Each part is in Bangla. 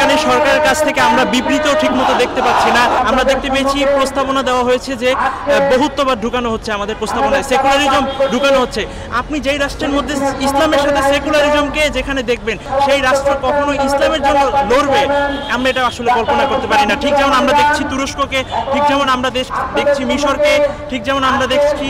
অন্তর্বর্তীকালীন সরকারের কাছ থেকে আমরা বিবৃতিও ঠিকমতো দেখতে পাচ্ছি না। আমরা দেখতে পেয়েছি প্রস্তাবনা দেওয়া হয়েছে যে বহুত্ববাদ ঢুকানো হচ্ছে, আমাদের প্রস্তাবনায় সেকুলারিজম ঢুকানো হচ্ছে। আপনি যেই রাষ্ট্রের মধ্যে ইসলামের সাথে সেকুলারিজমকে যেখানে দেখবেন সেই রাষ্ট্র কখনো ইসলামের জন্য লড়বে, আমরা এটা আসলে কল্পনা করতে পারি না। ঠিক যেমন আমরা দেখছি তুরস্ককে, ঠিক যেমন আমরা দেখছি মিশরকে, ঠিক যেমন আমরা দেখছি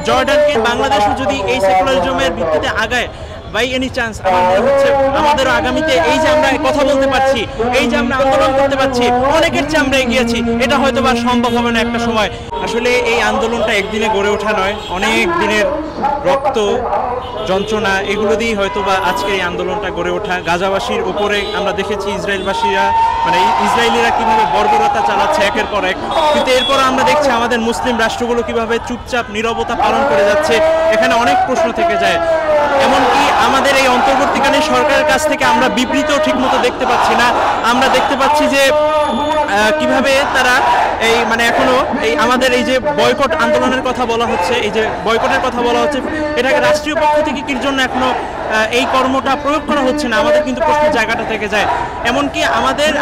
জর্ডানকে। বাংলাদেশও যদি এই সেকুলারিজমের ভিত্তিতে আগায় বাই এনি চান্স, আমার মনে হচ্ছে আমাদেরও আগামীতে এই যে আমরা কথা বলতে পারছি, এই যে আমরা আন্দোলন করতে পারছি, অনেকের চেয়ে আমরা এগিয়েছি, এটা হয়তো বা সম্ভব হবে না একটা সময়। আসলে এই আন্দোলনটা একদিনে গড়ে ওঠা নয়, অনেক দিনের রক্ত যন্ত্রণা এগুলো দিয়েই হয়তো বা আজকের এই আন্দোলনটা গড়ে ওঠা। গাজাবাসীর উপরে আমরা দেখেছি ইসরায়েলবাসীরা মানে ইসরায়েলিরা কিভাবে বর্বরতা চালাচ্ছে একের পর এক, কিন্তু এরপর আমরা দেখছি আমাদের মুসলিম রাষ্ট্রগুলো কিভাবে চুপচাপ নীরবতা পালন করে যাচ্ছে। এখানে অনেক প্রশ্ন থেকে যায়। এমনকি আমাদের এই অন্তর্বর্তীকালীন সরকারের কাছ থেকে আমরা বিবৃতিও ঠিকমতো দেখতে পাচ্ছি না। আমরা দেখতে পাচ্ছি যে কিভাবে তারা এই মানে এখনো এই আমাদের এই যে বয়কট আন্দোলনের কথা বলা হচ্ছে, এই যে বয়কটের কথা বলা হচ্ছে, এটাকে রাষ্ট্রীয় পক্ষ থেকে কি জন্য এখনো এই কর্মটা প্রয়োগ করা হচ্ছে না, আমাদের কিন্তু প্রশ্নের জায়গাটা থেকে যায়। এমনকি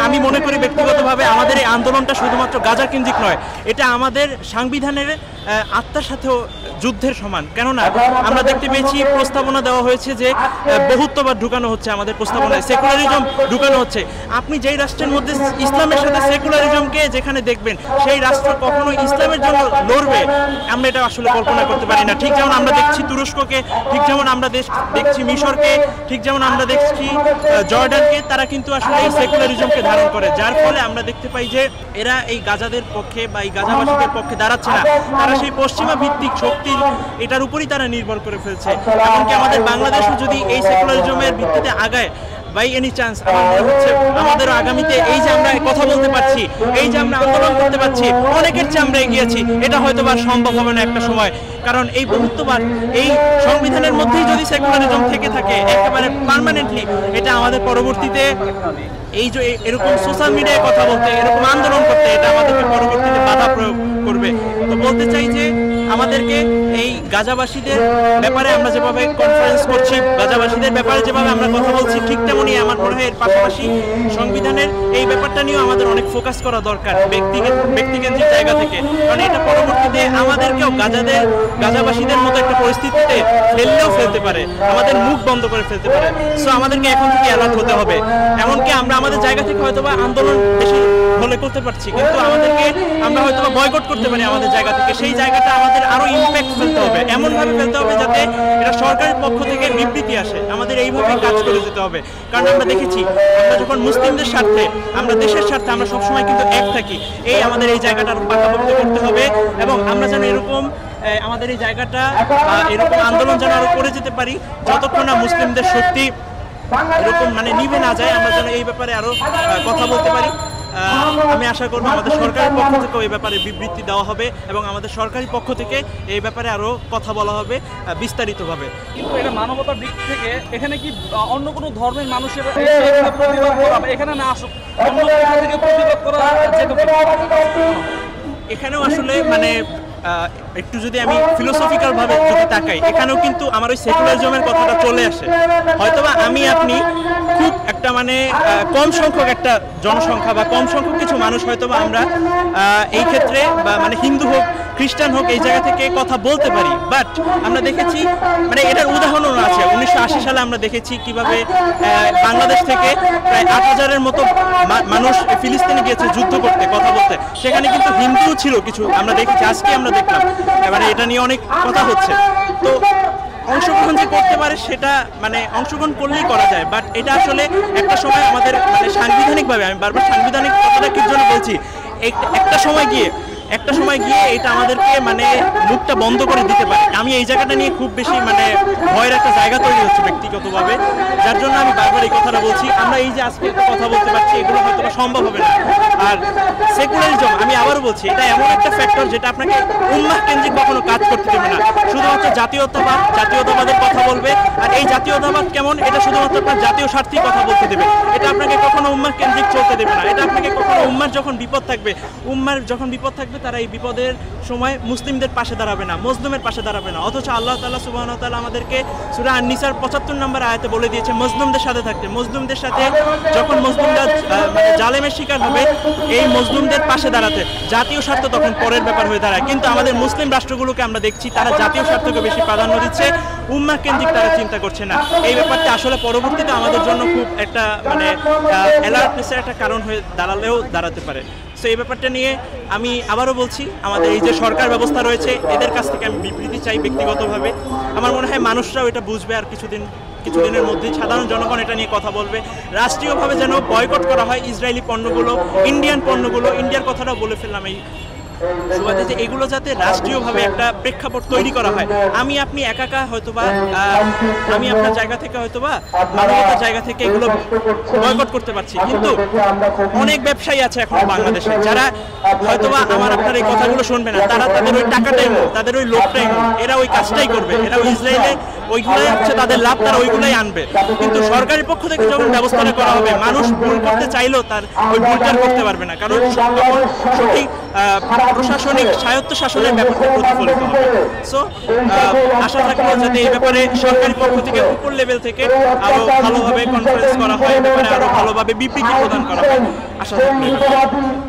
আমি মনে করি ব্যক্তিগতভাবে আমাদের এই আন্দোলনটা শুধুমাত্র গাজা কেন্দ্রিক নয়, এটা আমাদের সাংবিধানের আত্মার সাথেও যুদ্ধের সমান। কেননা আমরা দেখতে পেয়েছি প্রস্তাবনা দেওয়া হয়েছে যে বহুত্ববাদ ঢুকানো হচ্ছে, আমাদের প্রস্তাবনায় সেকুলারিজম ঢুকানো হচ্ছে। আপনি যেই রাষ্ট্রের মধ্যে ইসলামের সাথে সেকুলারিজমকে যেখানে দেখবেন সেই রাষ্ট্র কখনো ইসলামের জন্য লড়বে, আমরা এটা আসলে কল্পনা করতে পারি না। ঠিক যেমন আমরা দেখছি তুরস্ককে, ঠিক যেমন আমরা দেখছি মিশরকে, ঠিক যেমন আমরা দেখছি জর্ডানকে, তারা কিন্তু আসলে এই সেকুলারিজমকে ধারণ করে, যার ফলে আমরা দেখতে পাই যে এরা এই গাজাদের পক্ষে বা এই গাজাবাসীদের পক্ষে দাঁড়াচ্ছে না, তারা সেই পশ্চিমা ভিত্তিক শক্তির এটার উপরই তারা নির্ভর করে ফেলছে। এমনকি আমাদের বাংলাদেশও যদি এই সেকুলারিজমের ভিত্তিতে আগায় বাই এনি চান্স, আমার মনে হচ্ছে আমাদেরও আগামীতে এই যে আমরা কথা বলতে পারছি, এই যে আমরা আন্দোলন করতে পারছি, অনেকের চেয়ে আমরা এগিয়েছি, এটা হয়তো বা সম্ভব হবে না একটা সময়। কারণ এই বহুত্ববাদ এই সংবিধানের মধ্যেই যদি সেকুলারিজম থেকে থাকে একেবারে পার্মানেন্টলি, এটা আমাদের পরবর্তীতে এই যে এরকম সোশ্যাল মিডিয়ায় কথা বলতে, এরকম আন্দোলন করতে, এটা আমাদেরকে পরবর্তীতে বাধা প্রয়োগ করবে। তো বলতে চাই যে আমাদেরকে এই গাজাবাসীদের ব্যাপারে আমরা যেভাবে কনফারেন্স করছি, গাজাবাসীদের ব্যাপারে যেভাবে আমরা কথা বলছি, ঠিক তেমনই আমার মনে হয় এর পাশাপাশি সংবিধানের এই ব্যাপারটা নিয়েও আমাদের অনেক ফোকাস করা দরকার ব্যক্তিকেন্দ্রিক জায়গা থেকে। কারণ এটা পরবর্তীতে আমাদেরকেও গাজাবাসীদের মতো একটা পরিস্থিতিতে ফেলতে পারে, আমাদের মুখ বন্ধ করে ফেলতে পারে। সো আমাদেরকে এখন থেকে অ্যালার্ট হতে হবে। এমনকি আমরা আমাদের জায়গা থেকে হয়তোবা আন্দোলন বেশি হলে করতে পারছি, কিন্তু আমরা হয়তোবা বয়কট করতে পারি আমাদের জায়গা থেকে। সেই জায়গাটা আমাদের আরো ইম্প্যাক্ট ফেলতে হবে, এমনভাবে ফেলতে হবে যাতে এটা সরকারের পক্ষ থেকে বিবৃতি আসে। আমাদের এইভাবে কাজ করে যেতে হবে। কারণ আমরা দেখেছি আমরা যখন মুসলিমদের স্বার্থে, আমরা দেশের স্বার্থে আমরা সবসময় কিন্তু এক থাকি। আমাদের এই জায়গাটা আরো পাকাপোক্ত করতে হবে এবং আমরা যেন এরকম আমাদের এই জায়গাটা এরকম আন্দোলন যেন আরো করে যেতে পারি, যতক্ষণ না মুসলিমদের শক্তি এরকম মানে নিভে না যায়, আমরা যেন এই ব্যাপারে আরো কথা বলতে পারি। আমি আশা করব আমাদের সরকারের পক্ষ থেকে এই ব্যাপারে বিবৃতি দেওয়া হবে এবং আমাদের সরকারি পক্ষ থেকে এই ব্যাপারে আরো কথা বলা হবে বিস্তারিতভাবে। কিন্তু এটা মানবতার দিক থেকে এখানে কি অন্য কোনো ধর্মের মানুষের প্রতিবাদ করা এখানে না আসুক, অন্য থেকে প্রতিবাদ করা এখানেও আসলে মানে একটু যদি আমি ফিলোসফিক্যাল ভাবে যদি তাকাই, এখানেও কিন্তু আমার ওই সেকুলারিজমের কথাটা চলে আসে। হয়তোবা আপনি খুব একটা মানে কম সংখ্যক একটা জনসংখ্যা বা কম সংখ্যক কিছু মানুষ হয়তোবা আমরা এই ক্ষেত্রে বা মানে হিন্দু হোক খ্রিস্টান হোক এই জায়গা থেকে কথা বলতে পারি। বাট আমরা দেখেছি মানে এটার উদাহরণও আছে। 1980 সালে আমরা দেখেছি কিভাবে বাংলাদেশ থেকে প্রায় 8,000-এর মতো মানুষ ফিলিস্তিনে গিয়েছে যুদ্ধ করতে, কথা বলতে। সেখানে কিন্তু হিন্দুও ছিল কিছু, আমরা দেখেছি, আজকে আমরা দেখলাম। এবারে এটা নিয়ে অনেক কথা হচ্ছে। তো অংশগ্রহণ যে করতে পারে সেটা মানে অংশগ্রহণ করলেই করা যায়, বাট এটা আসলে একটা সময় আমাদের মানে সাংবিধানিকভাবে, আমি বারবার সাংবিধানিক কথাটা কি জন্য বলছি, একটা সময় গিয়ে এটা আমাদেরকে মানে মুখটা বন্ধ করে দিতে পারে। আমি এই জায়গাটা নিয়ে খুব বেশি মানে ভয়ের একটা জায়গা তৈরি হচ্ছে ব্যক্তিগতভাবে, যার জন্য আমি বারবার এই কথাটা বলছি। আমরা এই যে আজকে একটা কথা বলতে পারছি, এগুলো হয়তো সম্ভব হবে না। আর সেকুলারিজম, আমি আবারও বলছি, এটা এমন একটা ফ্যাক্টর যেটা আপনাকে উম্মাহ কেন্দ্রিক কখনো কাজ করতে দেবে না। শুধুমাত্র জাতীয়তাবাদের কথা বলবে, আর এই জাতীয়তাবাদ কেমন, এটা শুধুমাত্র আপনার জাতীয় স্বার্থেই কথা বলতে দেবে। এটা আপনাকে কখনো উম্মাহ কেন্দ্রিক চলতে দেবে না, এটা আপনাকে কখনো উম্মার যখন বিপদ থাকবে তারা এই বিপদের সময় মুসলিমদের পাশে দাঁড়াবে না, মজলুমের পাশে দাঁড়াবে না। অথচ আল্লাহ তাআলা সুবহানাহু ওয়া তাআলা আমাদেরকে সূরা আন-নিসার 75 নম্বর আয়াতে বলে দিয়েছে মজলুমদের সাথে থাকতে। মজলুমদের সাথে যখন মজলুমরা মানে জালেমের শিকার হবে, এই মজলুমদের পাশে দাঁড়াতে। জাতীয় স্বার্থ তখন পরের ব্যাপার হয়ে দাঁড়ায়। কিন্তু আমাদের মুসলিম রাষ্ট্রগুলোকে আমরা দেখছি তারা জাতীয় স্বার্থকে বেশি প্রাধান্য দিচ্ছে, উম্মাহ কেন্দ্রিক তারা চিন্তা করছে না। এই ব্যাপারটা আসলে পরবর্তীতে আমাদের জন্য খুব একটা মানে অ্যালার্টনেসের একটা কারণ হয়ে দাঁড়াতে পারে। সো এই ব্যাপারটা নিয়ে আমি আবারও বলছি, আমাদের এই যে সরকার ব্যবস্থা রয়েছে এদের কাছ থেকে আমি বিবৃতি চাই ব্যক্তিগতভাবে। আমার মনে হয় মানুষরাও এটা বুঝবে, আর কিছুদিনের মধ্যে সাধারণ জনগণ এটা নিয়ে কথা বলবে। রাষ্ট্রীয়ভাবে যেন বয়কট করা হয় ইসরায়েলি পণ্যগুলো, ইন্ডিয়ান পণ্যগুলো। ইন্ডিয়ার কথাটাও বলে ফেললাম এই সুবাদে, যে এগুলো যাতে রাষ্ট্রীয়ভাবে একটা প্রেক্ষাপট তৈরি করা হয়। আমি আপনি একা হয়তোবা আমি আপনার জায়গা থেকে হয়তোবা মানবতার জায়গা থেকে এগুলো বয়কট করতে পারছি, কিন্তু অনেক ব্যবসায়ী আছে এখন বাংলাদেশে যারা হয়তোবা আমার আপনার এই কথাগুলো শুনবে না। তারা তাদের ওই টাকাটাই তাদের ওই লোকটাই এরা ওই কাজটাই করবে। এরা ইসরায়েলে ওইগুলাই হচ্ছে তাদের লাভ, তারা ওইগুলাই আনবে। কিন্তু সরকারের পক্ষ থেকে যখন ব্যবস্থাটা করা হবে, মানুষ ভুল করতে চাইলেও তার ওই ভুলটা করতে পারবে না, কারণ তখন সঠিক প্রশাসনিক স্বায়ত্ত শাসনের ব্যাপারটা প্রতিফলিত হবে। সো আশা থাকলো যাতে এই ব্যাপারে সরকারি পক্ষ থেকে উপর লেভেল থেকে আরো ভালোভাবে কনফারেন্স করা হয়, ব্যাপারে আরো ভালোভাবে বিবৃতি প্রদান করা হয়। আশা থাকলো।